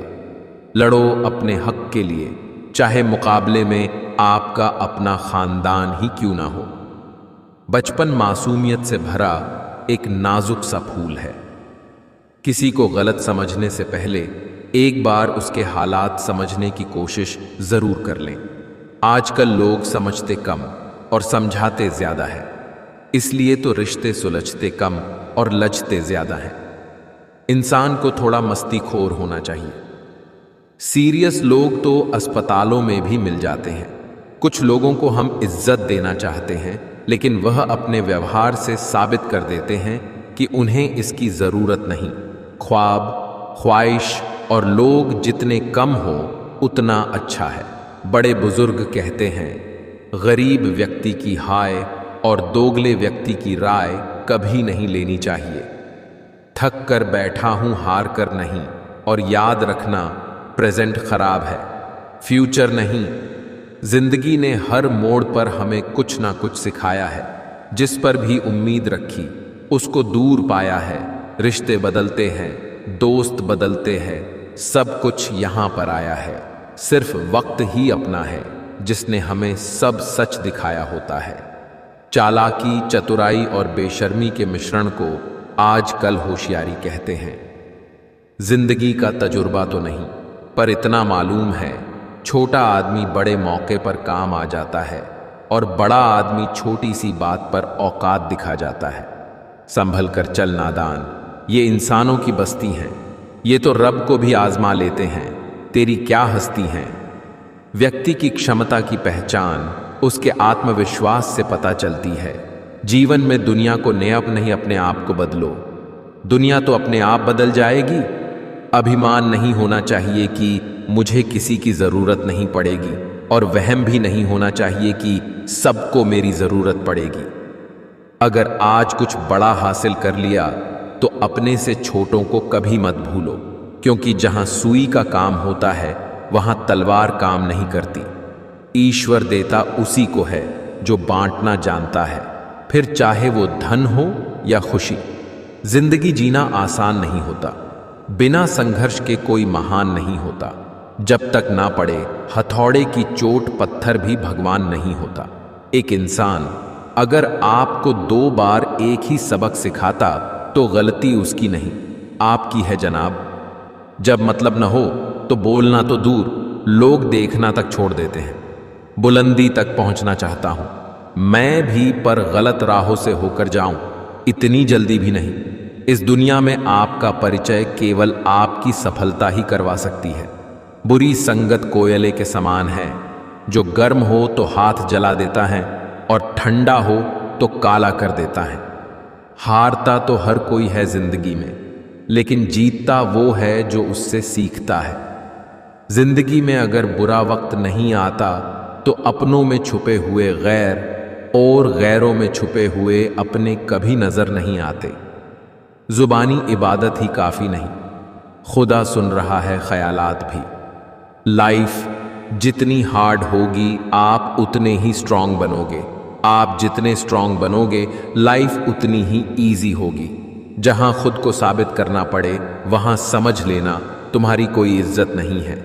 लड़ो अपने हक के लिए, चाहे मुकाबले में आपका अपना खानदान ही क्यों ना हो। बचपन मासूमियत से भरा एक नाजुक सा फूल है। किसी को गलत समझने से पहले एक बार उसके हालात समझने की कोशिश जरूर कर लें। आजकल लोग समझते कम और समझाते ज्यादा है, इसलिए तो रिश्ते सुलझते कम और लचते ज्यादा हैं। इंसान को थोड़ा मस्तीखोर होना चाहिए। सीरियस लोग तो अस्पतालों में भी मिल जाते हैं। कुछ लोगों को हम इज्जत देना चाहते हैं, लेकिन वह अपने व्यवहार से साबित कर देते हैं कि उन्हें इसकी जरूरत नहीं। ख्वाब, ख्वाहिश और लोग जितने कम हो उतना अच्छा है। बड़े बुजुर्ग कहते हैं, गरीब व्यक्ति की हाय और दोगले व्यक्ति की राय कभी नहीं लेनी चाहिए। थक कर बैठा हूं हार कर नहीं, और याद रखना, प्रेजेंट खराब है, फ्यूचर नहीं। जिंदगी ने हर मोड़ पर हमें कुछ ना कुछ सिखाया है। जिस पर भी उम्मीद रखी उसको दूर पाया है। रिश्ते बदलते हैं, दोस्त बदलते हैं, सब कुछ यहां पर आया है। सिर्फ वक्त ही अपना है जिसने हमें सब सच दिखाया होता है। चालाकी, चतुराई और बेशर्मी के मिश्रण को आजकल होशियारी कहते हैं। जिंदगी का तजुर्बा तो नहीं, पर इतना मालूम है, छोटा आदमी बड़े मौके पर काम आ जाता है और बड़ा आदमी छोटी सी बात पर औकात दिखा जाता है। संभल कर चल नादान, ये इंसानों की बस्ती हैं, ये तो रब को भी आजमा लेते हैं, तेरी क्या हस्ती हैं। व्यक्ति की क्षमता की पहचान उसके आत्मविश्वास से पता चलती है। जीवन में दुनिया को नेअप नहीं, अपने आप को बदलो। दुनिया तो अपने आप बदल जाएगी। अभिमान नहीं होना चाहिए कि मुझे किसी की जरूरत नहीं पड़ेगी, और वहम भी नहीं होना चाहिए कि सबको मेरी जरूरत पड़ेगी। अगर आज कुछ बड़ा हासिल कर लिया तो अपने से छोटों को कभी मत भूलो, क्योंकि जहां सुई का काम होता है वहां तलवार काम नहीं करती। ईश्वर देता उसी को है जो बांटना जानता है, फिर चाहे वो धन हो या खुशी। जिंदगी जीना आसान नहीं होता, बिना संघर्ष के कोई महान नहीं होता। जब तक ना पड़े हथौड़े की चोट, पत्थर भी भगवान नहीं होता। एक इंसान अगर आपको 2 बार एक ही सबक सिखाता तो गलती उसकी नहीं, आपकी है जनाब। जब मतलब न हो तो बोलना तो दूर, लोग देखना तक छोड़ देते हैं। बुलंदी तक पहुंचना चाहता हूं मैं भी, पर गलत राहों से होकर जाऊं, इतनी जल्दी भी नहीं। इस दुनिया में आपका परिचय केवल आपकी सफलता ही करवा सकती है। बुरी संगत कोयले के समान है, जो गर्म हो तो हाथ जला देता है और ठंडा हो तो काला कर देता है। हारता तो हर कोई है जिंदगी में, लेकिन जीतता वो है जो उससे सीखता है। जिंदगी में अगर बुरा वक्त नहीं आता तो अपनों में छुपे हुए गैर और गैरों में छुपे हुए अपने कभी नजर नहीं आते। जुबानी इबादत ही काफी नहीं, खुदा सुन रहा है ख्यालात भी। लाइफ जितनी हार्ड होगी आप उतने ही स्ट्रांग बनोगे। आप जितने स्ट्रांग बनोगे लाइफ उतनी ही इजी होगी। जहां खुद को साबित करना पड़े वहां समझ लेना तुम्हारी कोई इज्जत नहीं है।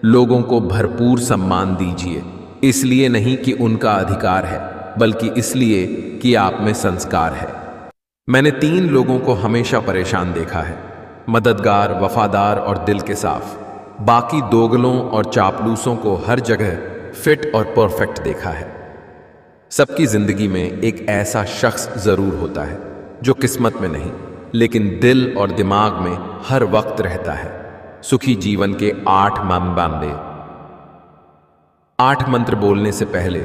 लोगों को भरपूर सम्मान दीजिए, इसलिए नहीं कि उनका अधिकार है, बल्कि इसलिए कि आप में संस्कार है। मैंने 3 लोगों को हमेशा परेशान देखा है, मददगार, वफादार और दिल के साफ। बाकी दोगलों और चापलूसों को हर जगह फिट और परफेक्ट देखा है। सबकी जिंदगी में एक ऐसा शख्स जरूर होता है जो किस्मत में नहीं, लेकिन दिल और दिमाग में हर वक्त रहता है। सुखी जीवन के 8 मंत्र। 8 मंत्र बोलने से पहले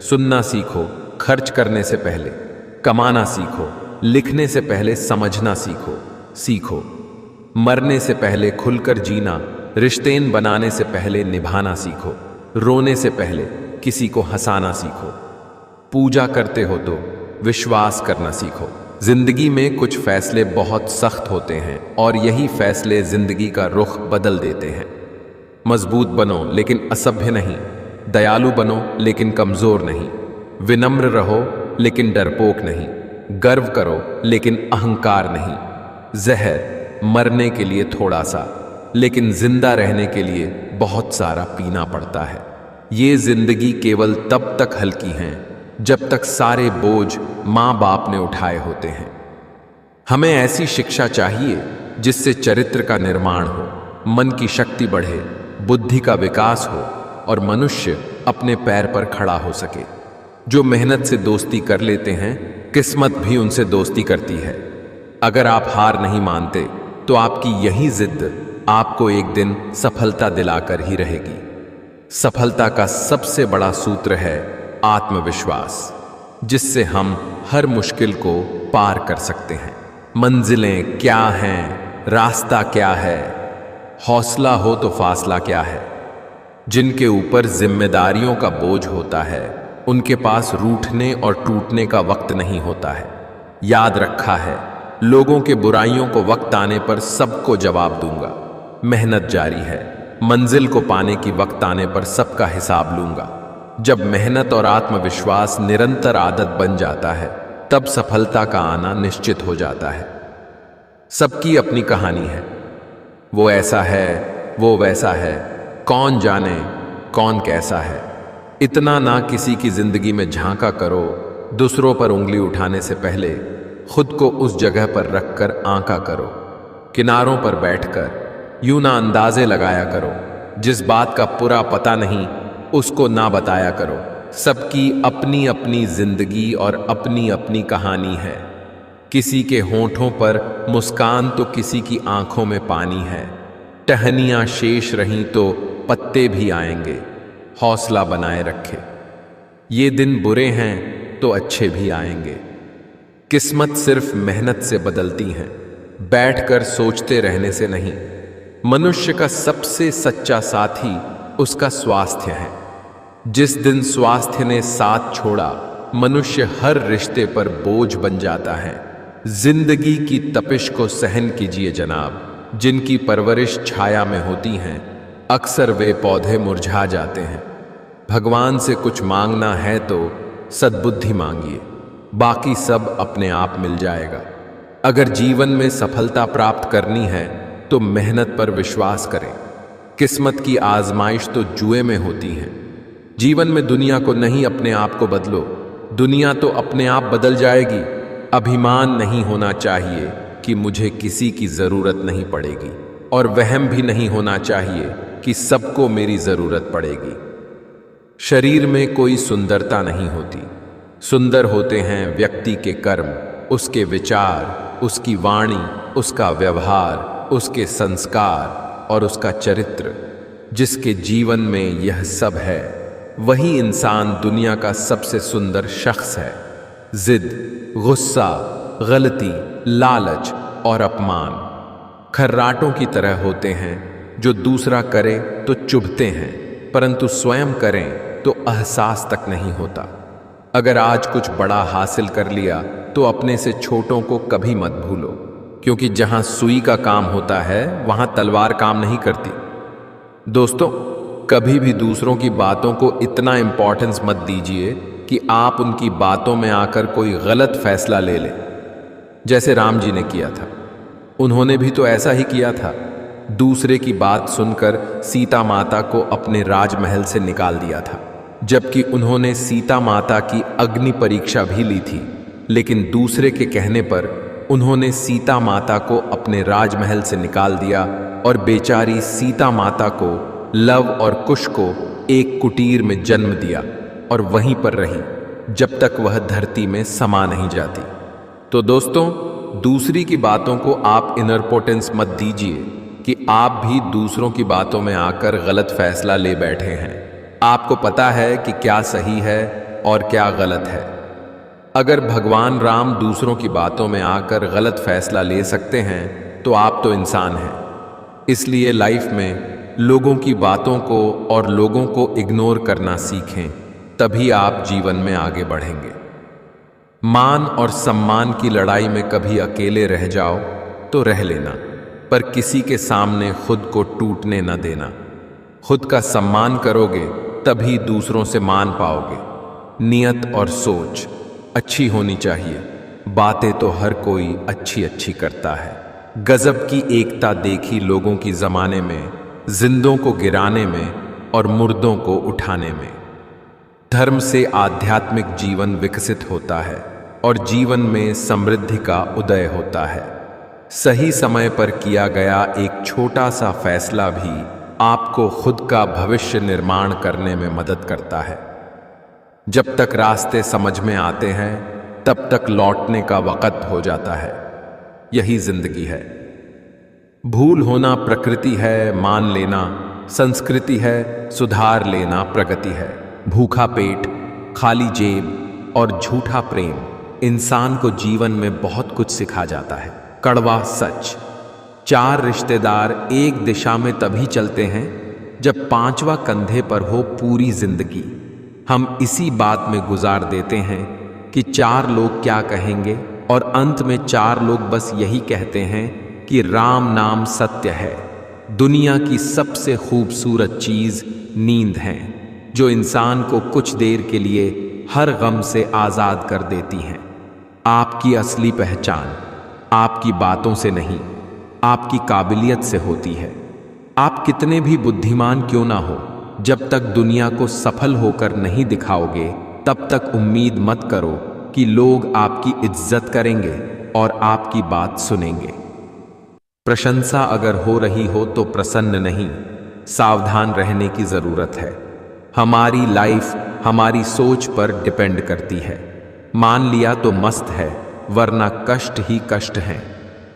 सुनना सीखो, खर्च करने से पहले कमाना सीखो, लिखने से पहले समझना सीखो, मरने से पहले खुलकर जीना, रिश्तें बनाने से पहले निभाना सीखो, रोने से पहले किसी को हंसाना सीखो, पूजा करते हो तो विश्वास करना सीखो। जिंदगी में कुछ फैसले बहुत सख्त होते हैं और यही फैसले जिंदगी का रुख बदल देते हैं। मजबूत बनो लेकिन असभ्य नहीं, दयालु बनो लेकिन कमजोर नहीं, विनम्र रहो लेकिन डरपोक नहीं, गर्व करो लेकिन अहंकार नहीं। जहर मरने के लिए थोड़ा सा, लेकिन जिंदा रहने के लिए बहुत सारा पीना पड़ता है। ये जिंदगी केवल तब तक हल्की हैं जब तक सारे बोझ माँ बाप ने उठाए होते हैं। हमें ऐसी शिक्षा चाहिए जिससे चरित्र का निर्माण हो, मन की शक्ति बढ़े, बुद्धि का विकास हो और मनुष्य अपने पैर पर खड़ा हो सके। जो मेहनत से दोस्ती कर लेते हैं, किस्मत भी उनसे दोस्ती करती है। अगर आप हार नहीं मानते तो आपकी यही जिद आपको एक दिन सफलता दिलाकर ही रहेगी। सफलता का सबसे बड़ा सूत्र है आत्मविश्वास, जिससे हम हर मुश्किल को पार कर सकते हैं। मंजिलें क्या हैं, रास्ता क्या है, हौसला हो तो फासला क्या है। जिनके ऊपर जिम्मेदारियों का बोझ होता है उनके पास रूठने और टूटने का वक्त नहीं होता है। याद रखा है, लोगों के बुराइयों को वक्त आने पर सबको जवाब दूंगा, मेहनत जारी है। मंजिल को पाने की वक्त आने पर सबका हिसाब लूंगा। जब मेहनत और आत्मविश्वास निरंतर आदत बन जाता है, तब सफलता का आना निश्चित हो जाता है। सबकी अपनी कहानी है। वो ऐसा है, वो वैसा है, कौन जाने कौन कैसा है। इतना ना किसी की जिंदगी में झांका करो। दूसरों पर उंगली उठाने से पहले खुद को उस जगह पर रखकर आंका करो। किनारों पर बैठकर यूं ना अंदाजे लगाया करो। जिस बात का पूरा पता नहीं उसको ना बताया करो। सबकी अपनी अपनी जिंदगी और अपनी अपनी कहानी है। किसी के होंठों पर मुस्कान तो किसी की आंखों में पानी है। टहनियां शेष रहीं तो पत्ते भी आएंगे। हौसला बनाए रखे। ये दिन बुरे हैं तो अच्छे भी आएंगे। किस्मत सिर्फ मेहनत से बदलती हैं, बैठकर सोचते रहने से नहीं। मनुष्य का सबसे सच्चा साथी उसका स्वास्थ्य है। जिस दिन स्वास्थ्य ने साथ छोड़ा, मनुष्य हर रिश्ते पर बोझ बन जाता है। जिंदगी की तपिश को सहन कीजिए जनाब। जिनकी परवरिश छाया में होती हैं, अक्सर वे पौधे मुरझा जाते हैं। भगवान से कुछ मांगना है तो सद्बुद्धि मांगिए, बाकी सब अपने आप मिल जाएगा। अगर जीवन में सफलता प्राप्त करनी है तो मेहनत पर विश्वास करें। किस्मत की आजमाइश तो जुए में होती है। जीवन में दुनिया को नहीं, अपने आप को बदलो। दुनिया तो अपने आप बदल जाएगी। अभिमान नहीं होना चाहिए कि मुझे किसी की जरूरत नहीं पड़ेगी, और वहम भी नहीं होना चाहिए कि सबको मेरी जरूरत पड़ेगी। शरीर में कोई सुंदरता नहीं होती। सुंदर होते हैं व्यक्ति के कर्म, उसके विचार, उसकी वाणी, उसका व्यवहार, उसके संस्कार और उसका चरित्र। जिसके जीवन में यह सब है, वही इंसान दुनिया का सबसे सुंदर शख्स है। जिद, गुस्सा, गलती, लालच और अपमान खर्राटों की तरह होते हैं, जो दूसरा करे तो चुभते हैं, परंतु स्वयं करें तो एहसास तक नहीं होता। अगर आज कुछ बड़ा हासिल कर लिया तो अपने से छोटों को कभी मत भूलो, क्योंकि जहां सुई का काम होता है वहां तलवार काम नहीं करती। दोस्तों, कभी भी दूसरों की बातों को इतना इंपॉर्टेंस मत दीजिए कि आप उनकी बातों में आकर कोई गलत फैसला ले लें, जैसे राम जी ने किया था। उन्होंने भी तो ऐसा ही किया था। दूसरे की बात सुनकर सीता माता को अपने राजमहल से निकाल दिया था, जबकि उन्होंने सीता माता की अग्नि परीक्षा भी ली थी। लेकिन दूसरे के कहने पर उन्होंने सीता माता को अपने राजमहल से निकाल दिया और बेचारी सीता माता को, लव और कुश को एक कुटीर में जन्म दिया और वहीं पर रही जब तक वह धरती में समा नहीं जाती। तो दोस्तों, दूसरी की बातों को आप इम्पोर्टेंस मत दीजिए कि आप भी दूसरों की बातों में आकर गलत फैसला ले बैठे हैं। आपको पता है कि क्या सही है और क्या गलत है। अगर भगवान राम दूसरों की बातों में आकर गलत फैसला ले सकते हैं तो आप तो इंसान हैं। इसलिए लाइफ में लोगों की बातों को और लोगों को इग्नोर करना सीखें, तभी आप जीवन में आगे बढ़ेंगे। मान और सम्मान की लड़ाई में कभी अकेले रह जाओ तो रह लेना, पर किसी के सामने खुद को टूटने न देना। खुद का सम्मान करोगे तभी दूसरों से मान पाओगे। नियत और सोच अच्छी होनी चाहिए। बातें तो हर कोई अच्छी अच्छी करता है। गजब की एकता देखी लोगों की जमाने में, जिंदों को गिराने में और मुर्दों को उठाने में। धर्म से आध्यात्मिक जीवन विकसित होता है और जीवन में समृद्धि का उदय होता है। सही समय पर किया गया एक छोटा सा फैसला भी आपको खुद का भविष्य निर्माण करने में मदद करता है। जब तक रास्ते समझ में आते हैं तब तक लौटने का वक्त हो जाता है। यही जिंदगी है। भूल होना प्रकृति है, मान लेना संस्कृति है, सुधार लेना प्रगति है। भूखा पेट, खाली जेब और झूठा प्रेम इंसान को जीवन में बहुत कुछ सिखा जाता है। कड़वा सच, 4 रिश्तेदार एक दिशा में तभी चलते हैं जब 5वां कंधे पर हो पूरी जिंदगी। हम इसी बात में गुजार देते हैं कि 4 लोग क्या कहेंगे, और अंत में 4 लोग बस यही कहते हैं कि राम नाम सत्य है। दुनिया की सबसे खूबसूरत चीज नींद है, जो इंसान को कुछ देर के लिए हर गम से आजाद कर देती है। आपकी असली पहचान आपकी बातों से नहीं, आपकी काबिलियत से होती है। आप कितने भी बुद्धिमान क्यों ना हो, जब तक दुनिया को सफल होकर नहीं दिखाओगे, तब तक उम्मीद मत करो कि लोग आपकी इज्जत करेंगे और आपकी बात सुनेंगे। प्रशंसा अगर हो रही हो तो प्रसन्न नहीं, सावधान रहने की जरूरत है। हमारी लाइफ हमारी सोच पर डिपेंड करती है। मान लिया तो मस्त है, वरना कष्ट ही कष्ट हैं।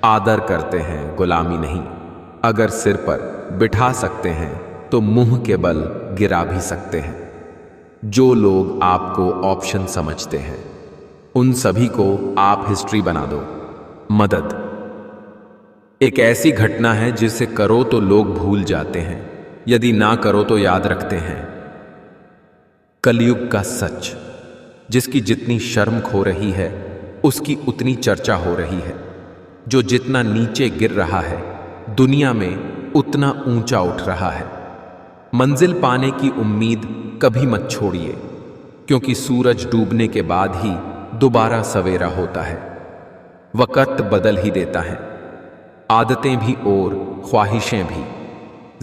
आदर करते हैं, गुलामी नहीं। अगर सिर पर बिठा सकते हैं तो मुंह के बल गिरा भी सकते हैं। जो लोग आपको ऑप्शन समझते हैं, उन सभी को आप हिस्ट्री बना दो। मदद एक ऐसी घटना है जिसे करो तो लोग भूल जाते हैं, यदि ना करो तो याद रखते हैं। कलयुग का सच, जिसकी जितनी शर्म खो रही है उसकी उतनी चर्चा हो रही है। जो जितना नीचे गिर रहा है दुनिया में उतना ऊंचा उठ रहा है। मंजिल पाने की उम्मीद कभी मत छोड़िए, क्योंकि सूरज डूबने के बाद ही दोबारा सवेरा होता है। वक्त बदल ही देता है, आदतें भी और ख्वाहिशें भी।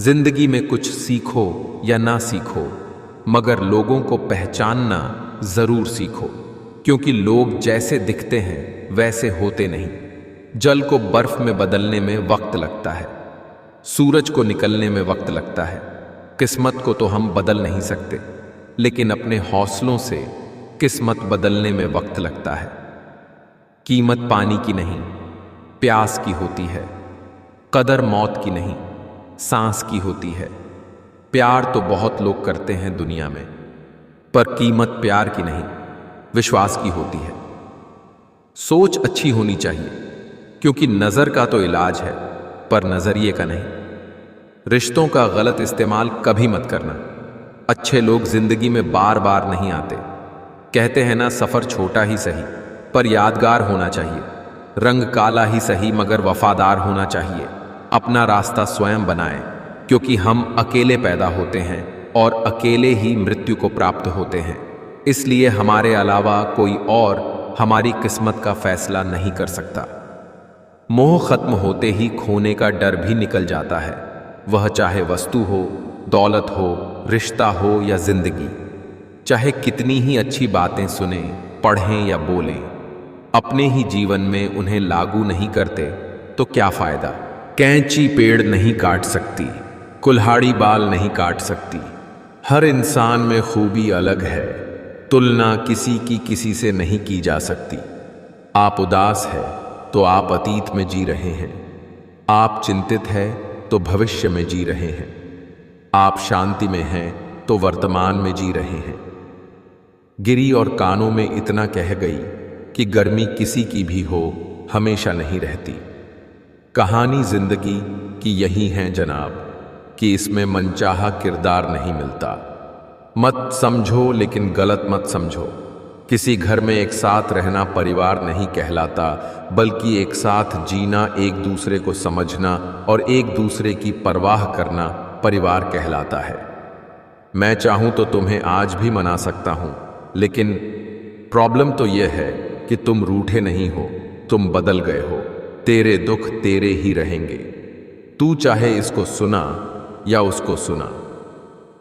जिंदगी में कुछ सीखो या ना सीखो, मगर लोगों को पहचानना जरूर सीखो, क्योंकि लोग जैसे दिखते हैं वैसे होते नहीं। जल को बर्फ में बदलने में वक्त लगता है, सूरज को निकलने में वक्त लगता है। किस्मत को तो हम बदल नहीं सकते, लेकिन अपने हौसलों से किस्मत बदलने में वक्त लगता है। कीमत पानी की नहीं, प्यास की होती है। कदर मौत की नहीं, सांस की होती है। प्यार तो बहुत लोग करते हैं दुनिया में, पर कीमत प्यार की नहीं, विश्वास की होती है। सोच अच्छी होनी चाहिए, क्योंकि नजर का तो इलाज है, पर नजरिए का नहीं। रिश्तों का गलत इस्तेमाल कभी मत करना। अच्छे लोग जिंदगी में बार बार नहीं आते। कहते हैं ना, सफर छोटा ही सही पर यादगार होना चाहिए। रंग काला ही सही मगर वफादार होना चाहिए। अपना रास्ता स्वयं बनाएं, क्योंकि हम अकेले पैदा होते हैं और अकेले ही मृत्यु को प्राप्त होते हैं। इसलिए हमारे अलावा कोई और हमारी किस्मत का फैसला नहीं कर सकता। मोह खत्म होते ही खोने का डर भी निकल जाता है, वह चाहे वस्तु हो, दौलत हो, रिश्ता हो या जिंदगी। चाहे कितनी ही अच्छी बातें सुने, पढ़ें या बोलें, अपने ही जीवन में उन्हें लागू नहीं करते तो क्या फायदा। कैंची पेड़ नहीं काट सकती, कुल्हाड़ी बाल नहीं काट सकती। हर इंसान में खूबी अलग है, तुलना किसी की किसी से नहीं की जा सकती। आप उदास है तो आप अतीत में जी रहे हैं, आप चिंतित है तो भविष्य में जी रहे हैं, आप शांति में हैं तो वर्तमान में जी रहे हैं। गिरी और कानों में इतना कह गई कि गर्मी किसी की भी हो हमेशा नहीं रहती। कहानी जिंदगी की यही है जनाब, कि इसमें मनचाहा किरदार नहीं मिलता। मत समझो लेकिन गलत मत समझो। किसी घर में एक साथ रहना परिवार नहीं कहलाता, बल्कि एक साथ जीना, एक दूसरे को समझना और एक दूसरे की परवाह करना परिवार कहलाता है। मैं चाहूं तो तुम्हें आज भी मना सकता हूं, लेकिन प्रॉब्लम तो यह है कि तुम रूठे नहीं हो, तुम बदल गए हो। तेरे दुख तेरे ही रहेंगे। तू चाहे इसको सुना या उसको सुना।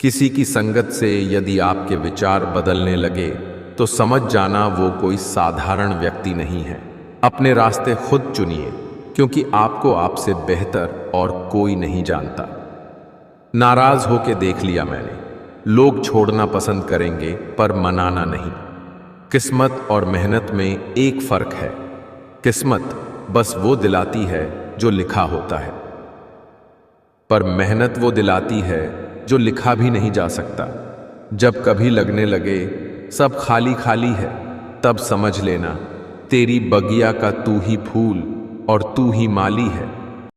किसी की संगत से यदि आपके विचार बदलने लगे तो समझ जाना वो कोई साधारण व्यक्ति नहीं है। अपने रास्ते खुद चुनिए, क्योंकि आपको आपसे बेहतर और कोई नहीं जानता। नाराज होके देख लिया मैंने, लोग छोड़ना पसंद करेंगे पर मनाना नहीं। किस्मत और मेहनत में एक फर्क है, किस्मत बस वो दिलाती है जो लिखा होता है, पर मेहनत वो दिलाती है जो लिखा भी नहीं जा सकता। जब कभी लगने लगे सब खाली खाली है, तब समझ लेना तेरी बगिया का तू ही फूल और तू ही माली है।